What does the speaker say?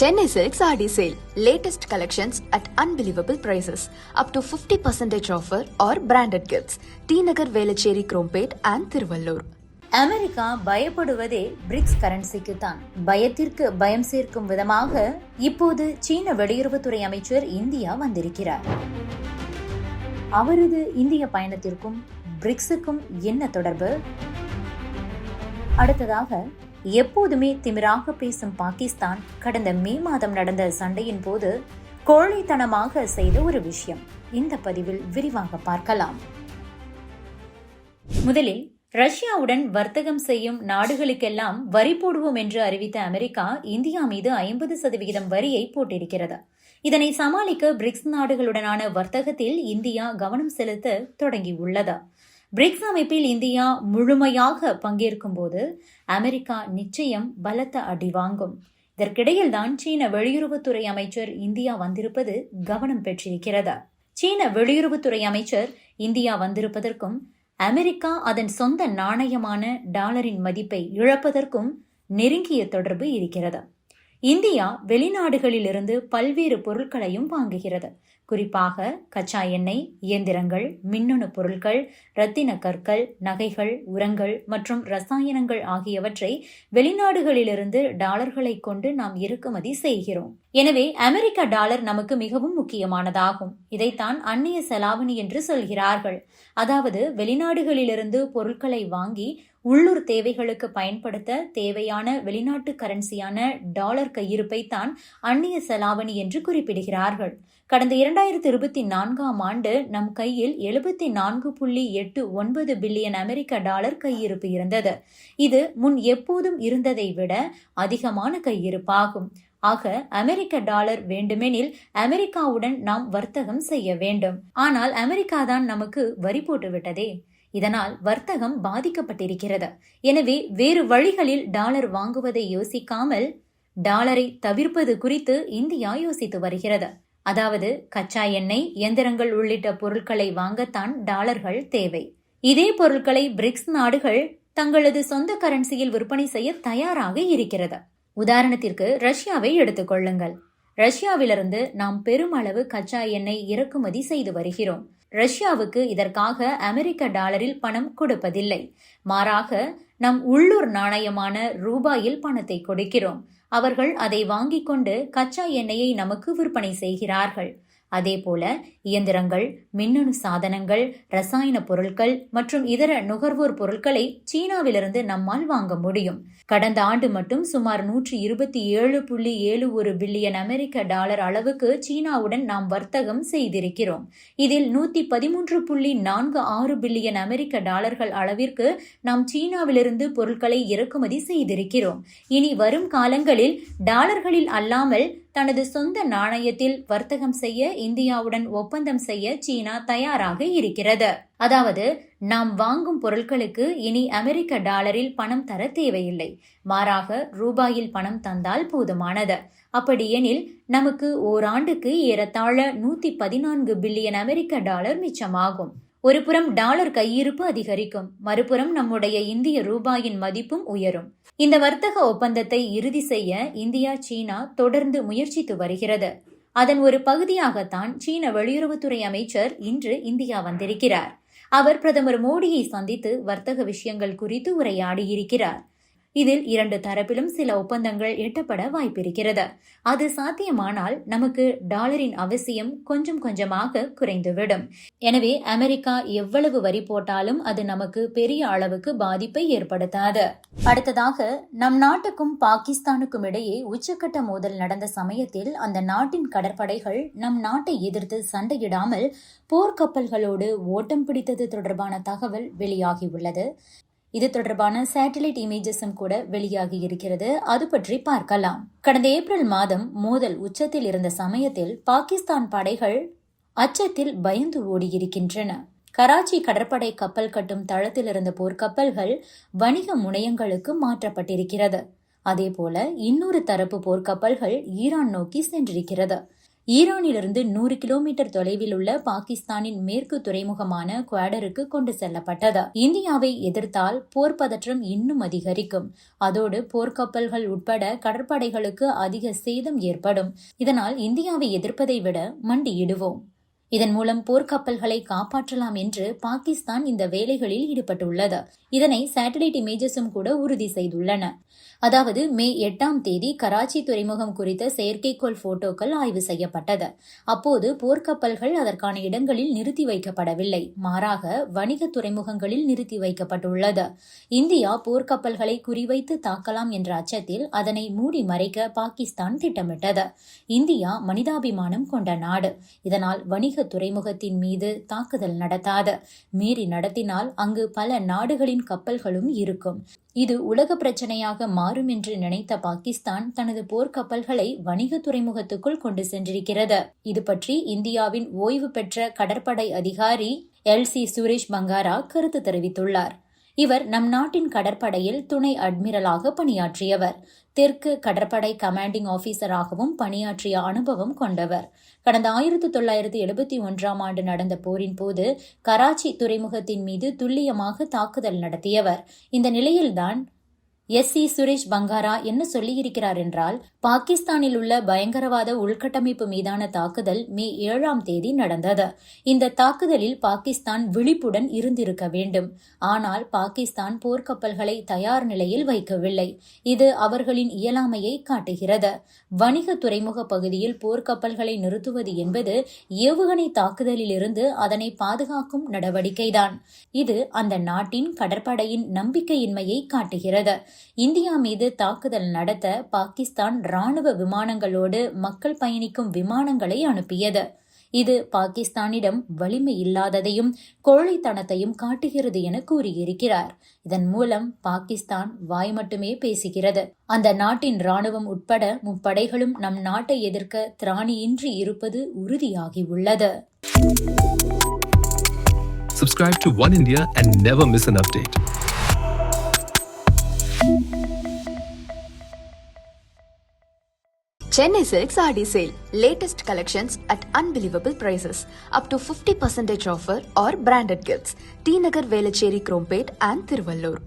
Chennai Silks RD Sale. Latest collections at unbelievable prices. Up to 50% offer or branded gifts. T Nagar, Velachery, Krompet and Thiruvallur. America பயப்படுவதே BRICS கரன்சிக்கு தான். பயத்திற்கு பயம் சேர்க்கும் விதமாக இப்போது சீன வெளியுறவுத்துறை அமைச்சர் இந்தியா வந்திருக்கிறார். அவரது இந்திய பயணத்திற்கும் பிரிக்ஸுக்கும் என்ன தொடர்பு? அடுத்ததாக, எப்போதுமே திமிராக பேசும் பாகிஸ்தான் கடந்த மே மாதம் நடந்த சண்டையின் போது கோழைத்தனமாக செய்த ஒரு விஷயம். இந்த பதிவில் விரிவாக பார்க்கலாம். முதலில், ரஷ்யாவுடன் வர்த்தகம் செய்யும் நாடுகளுக்கெல்லாம் வரி போடுவோம் என்று அறிவித்த அமெரிக்கா இந்தியா மீது 50% வரியை போட்டிருக்கிறது. இதனை சமாளிக்க பிரிக்ஸ் நாடுகளுடனான வர்த்தகத்தில் இந்தியா கவனம் செலுத்த தொடங்கியுள்ளது. பிரிக்ஸ் அமைப்பில் இந்தியா முழுமையாக பங்கேற்கும் போது அமெரிக்கா நிச்சயம் பலத்த அடி வாங்கும். இதற்கிடையில்தான் சீன வெளியுறவுத்துறை அமைச்சர் இந்தியா வந்திருப்பது கவனம் பெற்றிருக்கிறது. சீன வெளியுறவுத்துறை அமைச்சர் இந்தியா வந்திருப்பதற்கும் அமெரிக்கா அதன் சொந்த நாணயமான டாலரின் மதிப்பை இழப்பதற்கும் நெருங்கிய தொடர்பு இருக்கிறது. இந்தியா வெளிநாடுகளிலிருந்து பல்வேறு பொருட்களையும் வாங்குகிறது. குறிப்பாக கச்சா எண்ணெய், இயந்திரங்கள், மின்னணு பொருட்கள், இரத்தின கற்கள், நகைகள், உரங்கள் மற்றும் ரசாயனங்கள் ஆகியவற்றை வெளிநாடுகளிலிருந்து டாலர்களை கொண்டு நாம் இறக்குமதி செய்கிறோம். எனவே அமெரிக்க டாலர் நமக்கு மிகவும் முக்கியமானதாகும். இதைத்தான் அந்நிய செலாவணி என்று சொல்கிறார்கள். அதாவது வெளிநாடுகளிலிருந்து பொருட்களை வாங்கி உள்ளூர் தேவைகளுக்கு பயன்படுத்த தேவையான வெளிநாட்டு கரன்சியான டாலர் கையிருப்பை தான் அந்நிய செலாவணி என்று குறிப்பிடுகிறார்கள். கடந்த 2024 நம் கையில் 74.89 பில்லியன் அமெரிக்க டாலர் கையிருப்பு இருந்தது. இது முன் எப்போதும் இருந்ததை விட அதிகமான கையிருப்பாகும். ஆக அமெரிக்க டாலர் வேண்டுமெனில் அமெரிக்காவுடன் நாம் வர்த்தகம் செய்ய வேண்டும். ஆனால் அமெரிக்கா தான் நமக்கு வரி போட்டுவிட்டதே. இதனால் வர்த்தகம் பாதிக்கப்பட்டிருக்கிறது. எனவே வேறு வழிகளில் டாலர் வாங்குவதை யோசிக்காமல் டாலரை தவிர்ப்பது குறித்து இந்தியா யோசித்து வருகிறது. அதாவது கச்சா எண்ணெய், இயந்திரங்கள் உள்ளிட்ட பொருட்களை வாங்கத்தான் டாலர்கள் தேவை. இதே பொருட்களை பிரிக்ஸ் நாடுகள் தங்களது சொந்த கரன்சியில் விற்பனை செய்ய தயாராக இருக்கிறது. உதாரணத்திற்கு ரஷ்யாவை எடுத்துக்கொள்ளுங்கள். ரஷ்யாவிலிருந்து நாம் பெருமளவு கச்சா எண்ணெய் இறக்குமதி செய்து வருகிறோம். ரஷ்யாவுக்கு இதற்காக அமெரிக்க டாலரில் பணம் கொடுப்பதில்லை. மாறாக நம் உள்ளூர் நாணயமான ரூபாயில் பணத்தை கொடுக்கிறோம். அவர்கள் அதை வாங்கிக் கொண்டு கச்சா எண்ணெயை நமக்கு விற்பனை செய்கிறார்கள். அதேபோல இயந்திரங்கள், மின்னணு சாதனங்கள், ரசாயன பொருட்கள் மற்றும் இதர நுகர்வோர் பொருட்களை சீனாவிலிருந்து நம்மால் வாங்க முடியும். கடந்த ஆண்டு மட்டும் சுமார் 127.71 பில்லியன் அமெரிக்க டாலர் அளவுக்கு சீனாவுடன் நாம் வர்த்தகம் செய்திருக்கிறோம். இதில் 113.46 பில்லியன் அமெரிக்க டாலர்கள் அளவிற்கு நாம் சீனாவிலிருந்து பொருட்களை இறக்குமதி செய்திருக்கிறோம். இனி வரும் காலங்களில் டாலர்களில் அல்லாமல் தனது சொந்த நாணயத்தில் வர்த்தகம் செய்ய இந்தியாவுடன் ஒப்பந்தம் செய்ய சீனா தயாராக இருக்கிறது. அதாவது நாம் வாங்கும் பொருட்களுக்கு இனி அமெரிக்க டாலரில் பணம் தர தேவையில்லை. மாறாக ரூபாயில் பணம் தந்தால் போதுமானது. அப்படியெனில் நமக்கு ஓராண்டுக்கு ஏறத்தாழ 114 பில்லியன் அமெரிக்க டாலர் மிச்சமாகும். ஒரு புறம் டாலர் கையிருப்பு அதிகரிக்கும், மறுபுறம் நம்முடைய இந்திய ரூபாயின் மதிப்பும் உயரும். இந்த வர்த்தக ஒப்பந்தத்தை இறுதி செய்ய இந்தியா, சீனா தொடர்ந்து முயற்சித்து வருகிறது. அதன் ஒரு பகுதியாகத்தான் சீன வெளியுறவுத்துறை அமைச்சர் இன்று இந்தியா வந்திருக்கிறார். அவர் பிரதமர் மோடியை சந்தித்து வர்த்தக விஷயங்கள் குறித்து உரையாடியிருக்கிறார். இதில் 2 தரப்பிலும் சில ஒப்பந்தங்கள் எட்டப்பட வாய்ப்பிருக்கிறது. அது சாத்தியமானால் நமக்கு டாலரின் அவசியம் கொஞ்சம் கொஞ்சமாக குறைந்துவிடும். எனவே அமெரிக்கா எவ்வளவு வரி போட்டாலும் அது நமக்கு பெரிய அளவுக்கு பாதிப்பை ஏற்படுத்தாது. அடுத்ததாக, நம் நாட்டுக்கும் பாகிஸ்தானுக்கும் இடையே உச்சக்கட்ட மோதல் நடந்த சமயத்தில் அந்த நாட்டின் கடற்படைகள் நம் நாட்டை எதிர்த்து சண்டையிடாமல் போர்க்கப்பல்களோடு ஓட்டம் பிடித்தது தொடர்பான தகவல் வெளியாகியுள்ளது. இது தொடர்பான சேட்டலைட் இமேஜஸும் கூட வெளியாகி இருக்கிறது. அது பற்றி பார்க்கலாம். கடந்த ஏப்ரல் மாதம் மோதல் உச்சத்தில் இருந்த சமயத்தில் பாகிஸ்தான் படைகள் அச்சத்தில் பயந்து ஓடியிருக்கின்றன. கராச்சி கடற்படை கப்பல் கட்டும் தளத்தில் இருந்த போர்க்கப்பல்கள் வணிக முனையங்களுக்கு மாற்றப்பட்டிருக்கிறது. அதேபோல இன்னொரு தரப்பு போர்க்கப்பல்கள் ஈரான் நோக்கி சென்றிருக்கிறது. ஈரானிலிருந்து 100 கிலோமீட்டர் தொலைவில் உள்ள பாகிஸ்தானின் மேற்கு துறைமுகமான குவாடருக்கு கொண்டு செல்லப்பட்டது. இந்தியாவை எதிர்த்தால் போர் பதற்றம் இன்னும் அதிகரிக்கும். அதோடு போர்க்கப்பல்கள் உட்பட கடற்படைகளுக்கு அதிக சேதம் ஏற்படும். இதனால் இந்தியாவை எதிர்ப்பதை விட மண்டியிடுவோம். இதன் மூலம் போர்க்கப்பல்களை காப்பாற்றலாம் என்று பாகிஸ்தான் இந்த வேலைகளில் ஈடுபட்டுள்ளது. இதனை சேட்டலைட் இமேஜஸும் கூட உறுதி செய்துள்ளன. அதாவது மே 8ஆம் தேதி கராச்சி துறைமுகம் குறித்த செயற்கைக்கோள் போட்டோக்கள் ஆய்வு செய்யப்பட்டது. அப்போது போர்க்கப்பல்கள் அதற்கான இடங்களில் நிறுத்தி வைக்கப்படவில்லை, மாறாக வணிக துறைமுகங்களில் நிறுத்தி வைக்கப்பட்டுள்ளது. இந்தியா போர்க்கப்பல்களை குறிவைத்து தாக்கலாம் என்ற அச்சத்தில் அதனை மூடி மறைக்க பாகிஸ்தான் திட்டமிட்டது. இந்தியா மனிதாபிமானம் கொண்ட நாடு. இதனால் வணிக துறைமுகத்தின் மீது தாக்குதல் நடத்தாது. மீறி நடத்தினால் அங்கு பல நாடுகளின் கப்பல்களும் இருக்கும். இது உலக பிரச்சனையாக மாறும் என்று நினைத்த பாகிஸ்தான் தனது போர்க்கப்பல்களை வணிக துறைமுகத்துக்குள் கொண்டு சென்றிருக்கிறது. இது பற்றி இந்தியாவின் ஓய்வு பெற்ற கடற்படை அதிகாரி LC சுரேஷ் பங்காரா கருத்து தெரிவித்துள்ளார். இவர் நம் நாட்டின் கடற்படையில் துணை அட்மிரலாக பணியாற்றியவர். தெற்கு கடற்படை கமாண்டிங் ஆபீசராகவும் பணியாற்றிய அனுபவம் கொண்டவர். கடந்த 1971ஆம் ஆண்டு நடந்த போரின் போது கராச்சி துறைமுகத்தின் மீது துல்லியமாக தாக்குதல் நடத்தியவர். இந்த நிலையில்தான் SC சுரேஷ் பங்காரா என்ன சொல்லியிருக்கிறார் என்றால், பாகிஸ்தானில் உள்ள பயங்கரவாத உள்கட்டமைப்பு மீதான தாக்குதல் மே 7ஆம் தேதி நடந்தது. இந்த தாக்குதலில் பாகிஸ்தான் விழிப்புடன் இருந்திருக்க வேண்டும். ஆனால் பாகிஸ்தான் போர்க்கப்பல்களை தயார் நிலையில் வைக்கவில்லை. இது அவர்களின் இயலாமையை காட்டுகிறது. வணிக துறைமுக பகுதியில் போர்க்கப்பல்களை நிறுத்துவது என்பது ஏவுகணை தாக்குதலிலிருந்து அதனை பாதுகாக்கும் நடவடிக்கைதான். இது அந்த நாட்டின் கடற்படையின் நம்பிக்கையின்மையை காட்டுகிறது. இந்தியா மீது தாக்குதல் நடத்த பாகிஸ்தான் ராணுவ விமானங்களோடு மக்கள் பயணிக்கும் விமானங்களை அனுப்பியது. இது பாகிஸ்தானிடம் வலிமை இல்லாததையும் கோழைத்தனத்தையும் காட்டுகிறது என கூறியிருக்கிறார். இதன் மூலம் பாகிஸ்தான் வாய் மட்டுமே பேசுகிறது. அந்த நாட்டின் ராணுவம் உட்பட முப்படைகளும் நம் நாட்டை எதிர்க்க திராணியின்றி இருப்பது உறுதியாகி உள்ளது. Subscribe to One India and never miss an update. Chennai Silks Aadi Sale. Latest collections at unbelievable prices. Up to 50% offer or branded gifts. T Nagar Velacheri Krompet and Thiruvallur.